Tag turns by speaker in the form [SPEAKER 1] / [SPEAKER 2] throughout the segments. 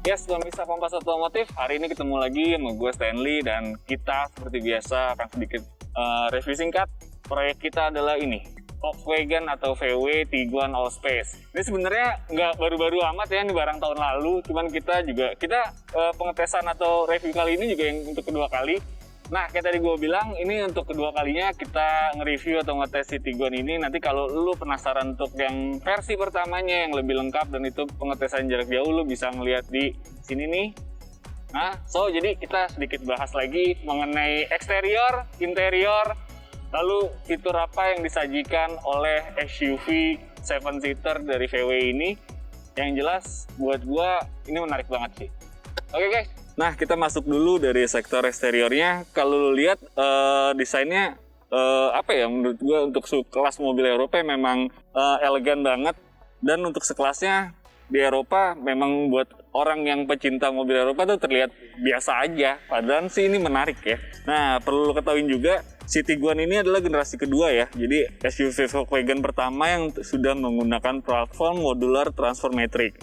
[SPEAKER 1] Yes, pemirsa Kompas Otomotif, hari ini ketemu lagi sama gue Stanley dan kita seperti biasa akan sedikit review singkat. Proyek kita adalah ini, Volkswagen atau VW Tiguan Allspace. Ini sebenarnya nggak baru-baru amat ya, ini barang tahun lalu, cuman kita pengetesan atau review kali ini juga yang untuk kedua kali. Nah, kayak tadi gue bilang, ini untuk kedua kalinya kita nge-review atau ngetes si Tiguan ini. Nanti kalau lu penasaran untuk yang versi pertamanya yang lebih lengkap dan itu pengetesan jarak jauh, lu bisa ngeliat di sini nih. Nah, jadi kita sedikit bahas lagi mengenai eksterior, interior, lalu fitur apa yang disajikan oleh SUV 7-seater dari VW ini. Yang jelas, buat gue ini menarik banget sih. Oke guys. Nah, kita masuk dulu dari sektor eksteriornya. Kalau lu lihat desainnya menurut gue untuk kelas mobil Eropa memang elegan banget, dan untuk sekelasnya di Eropa memang buat orang yang pecinta mobil Eropa tuh terlihat biasa aja. Padahal sih ini menarik ya. Nah, perlu ketahui juga si Tiguan ini adalah generasi kedua ya. Jadi SUV Volkswagen pertama yang sudah menggunakan platform modular transformatic.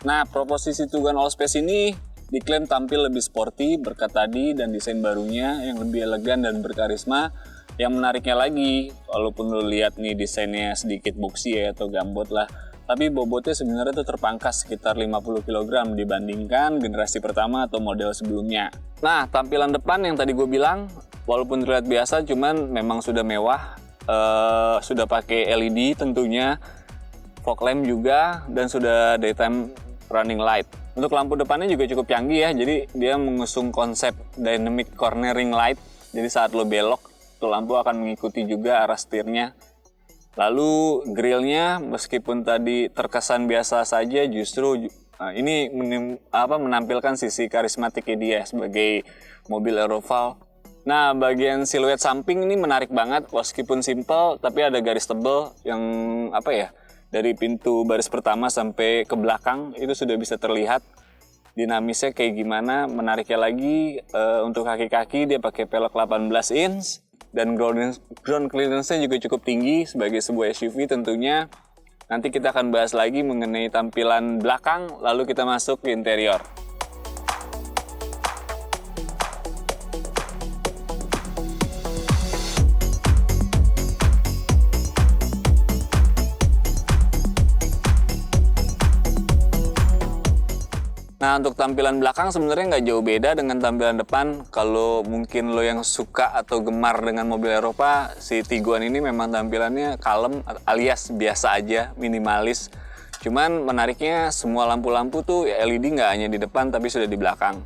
[SPEAKER 1] Nah, proposisi Tiguan Allspace ini diklaim tampil lebih sporty berkat tadi dan desain barunya yang lebih elegan dan berkarisma. Yang menariknya lagi, walaupun lo lihat nih desainnya sedikit boxy ya atau gambot lah, tapi bobotnya sebenarnya tuh terpangkas sekitar 50 kg dibandingkan generasi pertama atau model sebelumnya. Nah, tampilan depan yang tadi gue bilang, walaupun terlihat biasa, cuman memang sudah mewah, sudah pakai LED tentunya, fog lamp juga, dan sudah daytime running light. Untuk lampu depannya juga cukup canggih ya, jadi dia mengusung konsep dynamic cornering light, jadi saat lo belok, tuh lampu akan mengikuti juga arah setirnya. Lalu grillnya meskipun tadi terkesan biasa saja, justru ini menampilkan sisi karismatiknya dia sebagai mobil Euroval. Nah, bagian siluet samping ini menarik banget, meskipun simple tapi ada garis tebal yang dari pintu baris pertama sampai ke belakang itu sudah bisa terlihat dinamisnya kayak gimana. Menariknya lagi, untuk kaki-kaki dia pakai pelek 18 inch dan ground clearance-nya juga cukup tinggi sebagai sebuah SUV tentunya. Nanti kita akan bahas lagi mengenai tampilan belakang, lalu kita masuk ke interior. Nah, untuk tampilan belakang sebenarnya nggak jauh beda dengan tampilan depan. Kalau mungkin lo yang suka atau gemar dengan mobil Eropa, si Tiguan ini memang tampilannya kalem alias biasa aja, minimalis. Cuman menariknya semua lampu-lampu tuh LED nggak hanya di depan tapi sudah di belakang.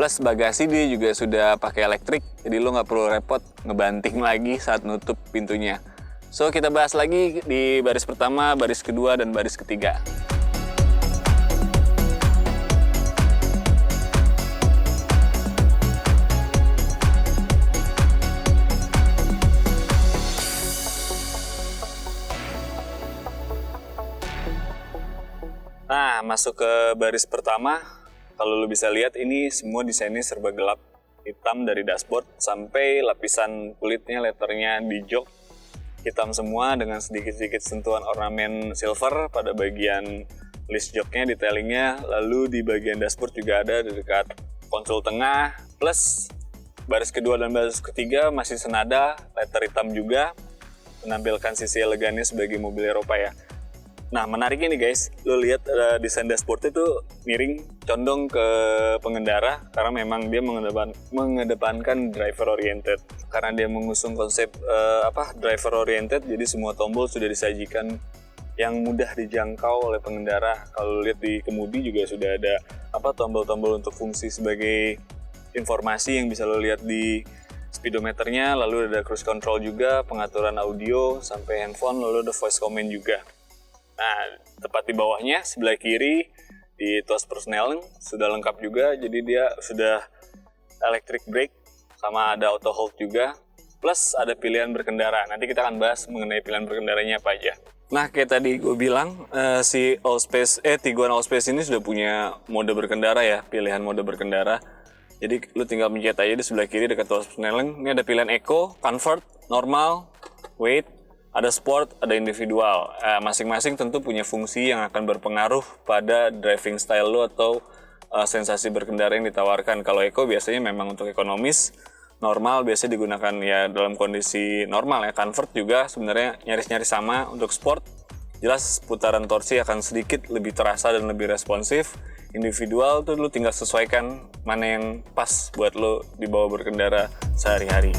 [SPEAKER 1] Plus bagasi dia juga sudah pakai elektrik, jadi lo nggak perlu repot ngebanting lagi saat nutup pintunya. So, kita bahas lagi di baris pertama, baris kedua, dan baris ketiga. Nah, masuk ke baris pertama, kalau lo bisa lihat ini semua desainnya serba gelap, hitam dari dashboard sampai lapisan kulitnya, letternya di jok hitam semua dengan sedikit-sedikit sentuhan ornamen silver pada bagian list joknya, detailingnya. Lalu di bagian dashboard juga ada di dekat konsol tengah, plus baris kedua dan baris ketiga masih senada, letter hitam juga, menampilkan sisi elegannya sebagai mobil Eropa ya. Nah, menariknya nih guys, lo lihat desain dashboard itu miring, condong ke pengendara karena memang dia mengedepankan driver oriented. Karena dia mengusung konsep driver oriented, jadi semua tombol sudah disajikan yang mudah dijangkau oleh pengendara. Kalau lihat di kemudi juga sudah ada tombol-tombol untuk fungsi sebagai informasi yang bisa lo lihat di speedometernya, lalu ada cruise control juga, pengaturan audio sampai handphone, lalu ada voice command juga. Nah, tepat di bawahnya, sebelah kiri, di tuas persneling sudah lengkap juga. Jadi dia sudah electric brake, sama ada auto hold juga. Plus ada pilihan berkendara. Nanti kita akan bahas mengenai pilihan berkendaranya apa aja. Nah, kayak tadi gue bilang, si Tiguan Allspace ini sudah punya mode berkendara ya, pilihan mode berkendara. Jadi lu tinggal pencet aja di sebelah kiri dekat tuas persneling. Ini ada pilihan Eco, Comfort, Normal, Weight, ada sport, ada individual. Masing-masing tentu punya fungsi yang akan berpengaruh pada driving style lo atau sensasi berkendara yang ditawarkan. Kalau Eco biasanya memang untuk ekonomis, normal biasanya digunakan ya dalam kondisi normal ya. Comfort juga sebenarnya nyaris-nyaris sama. Untuk sport, jelas putaran torsi akan sedikit lebih terasa dan lebih responsif. Individual tuh lu tinggal sesuaikan mana yang pas buat lu dibawa berkendara sehari-hari.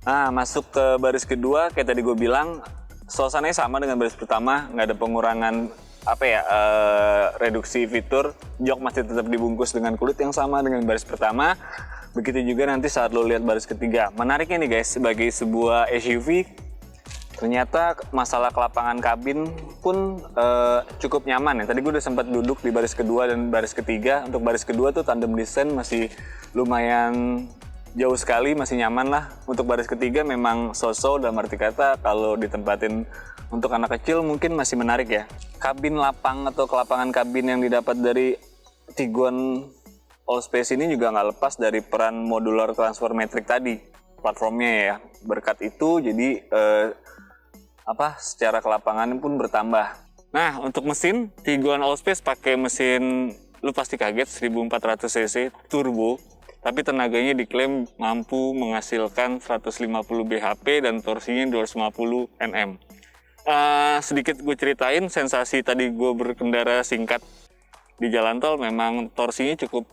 [SPEAKER 1] Nah, masuk ke baris kedua, kayak tadi gue bilang, suasananya sama dengan baris pertama, nggak ada pengurangan reduksi fitur. Jok masih tetap dibungkus dengan kulit yang sama dengan baris pertama. Begitu juga nanti saat lo lihat baris ketiga. Menariknya nih guys, sebagai sebuah SUV, ternyata masalah kelapangan kabin pun cukup nyaman ya. Tadi gue udah sempat duduk di baris kedua dan baris ketiga. Untuk baris kedua tuh tandem desain masih lumayan jauh sekali, masih nyaman lah. Untuk baris ketiga memang so-so, dalam arti kata kalau ditempatin untuk anak kecil mungkin masih menarik ya. Kabin lapang atau kelapangan kabin yang didapat dari Tiguan Allspace ini juga nggak lepas dari peran modular transfer metric tadi, platformnya ya. Berkat itu jadi secara kelapangan pun bertambah. Nah, untuk mesin, Tiguan Allspace pakai mesin, lu pasti kaget, 1400 cc turbo. Tapi tenaganya diklaim mampu menghasilkan 150 bhp dan torsinya 250 Nm. Sedikit gue ceritain sensasi tadi gue berkendara singkat di jalan tol, memang torsinya cukup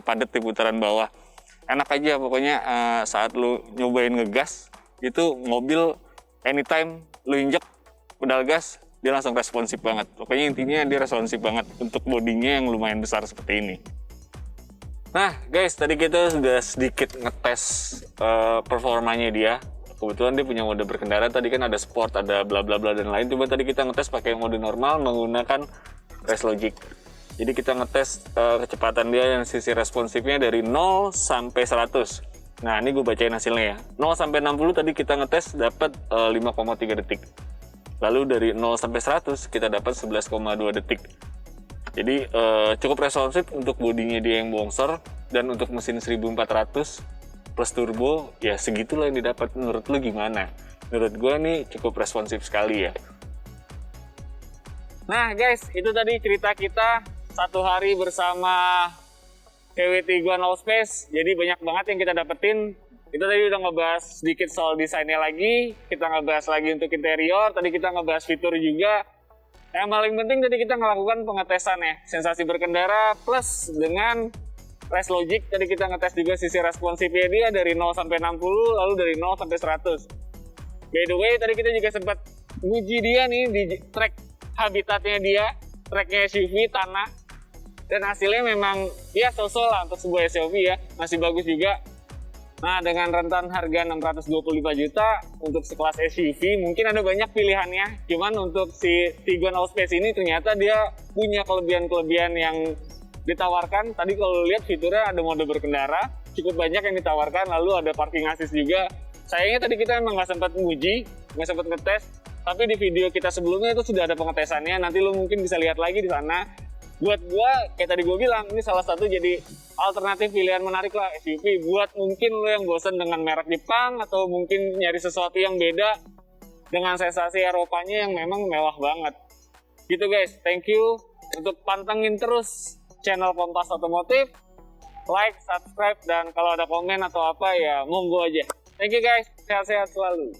[SPEAKER 1] padat di putaran bawah. Enak aja pokoknya saat lu nyobain ngegas, itu mobil anytime lu injek pedal gas, dia langsung responsif banget. Pokoknya intinya dia responsif banget untuk bodinya yang lumayan besar seperti ini. Nah guys, tadi kita sudah sedikit ngetes performanya dia. Kebetulan dia punya mode berkendara, tadi kan ada sport, ada bla bla bla dan lain. Coba tadi kita ngetes pakai mode normal menggunakan Race Logic. Jadi kita ngetes kecepatan dia yang sisi responsifnya dari 0 sampai 100. Nah ini gue bacain hasilnya ya. 0 sampai 60 tadi kita ngetes dapat 5,3 detik. Lalu dari 0 sampai 100 kita dapat 11,2 detik. Jadi cukup responsif untuk bodinya dia yang bongsor, dan untuk mesin 1400 plus turbo ya segitulah yang didapat. Menurut lu gimana? Menurut gue nih cukup responsif sekali ya. Nah guys, itu tadi cerita kita satu hari bersama VW Tiguan Allspace. Jadi banyak banget yang kita dapetin. Kita tadi udah ngebahas sedikit soal desainnya lagi, kita ngebahas lagi untuk interior, tadi kita ngebahas fitur juga. Yang paling penting tadi kita melakukan pengetesan ya, sensasi berkendara plus dengan Race Logic. Tadi kita ngetes juga sisi responsifnya dia dari 0 sampai 60, lalu dari 0 sampai 100. By the way, tadi kita juga sempat uji dia nih di track habitatnya dia, tracknya SUV tanah. Dan hasilnya memang ya so-so lah untuk sebuah SUV ya, masih bagus juga. Nah, dengan rentan harga 625 juta untuk sekelas SUV, mungkin ada banyak pilihannya. Cuman untuk si Tiguan Allspace ini ternyata dia punya kelebihan-kelebihan yang ditawarkan. Tadi kalau lihat fiturnya ada mode berkendara, cukup banyak yang ditawarkan. Lalu ada parking assist juga. Sayangnya tadi kita emang nggak sempat nguji, nggak sempat ngetes. Tapi di video kita sebelumnya itu sudah ada pengetesannya. Nanti lu mungkin bisa lihat lagi di sana. Buat gua, kayak tadi gue bilang, ini salah satu jadi alternatif pilihan menarik lah SUV. Buat mungkin lo yang bosen dengan merek Jepang, atau mungkin nyari sesuatu yang beda dengan sensasi Eropanya yang memang mewah banget. Gitu guys, thank you. Untuk pantengin terus channel Kompas Otomotif, like, subscribe, dan kalau ada komen atau apa ya monggo aja. Thank you guys, sehat-sehat selalu.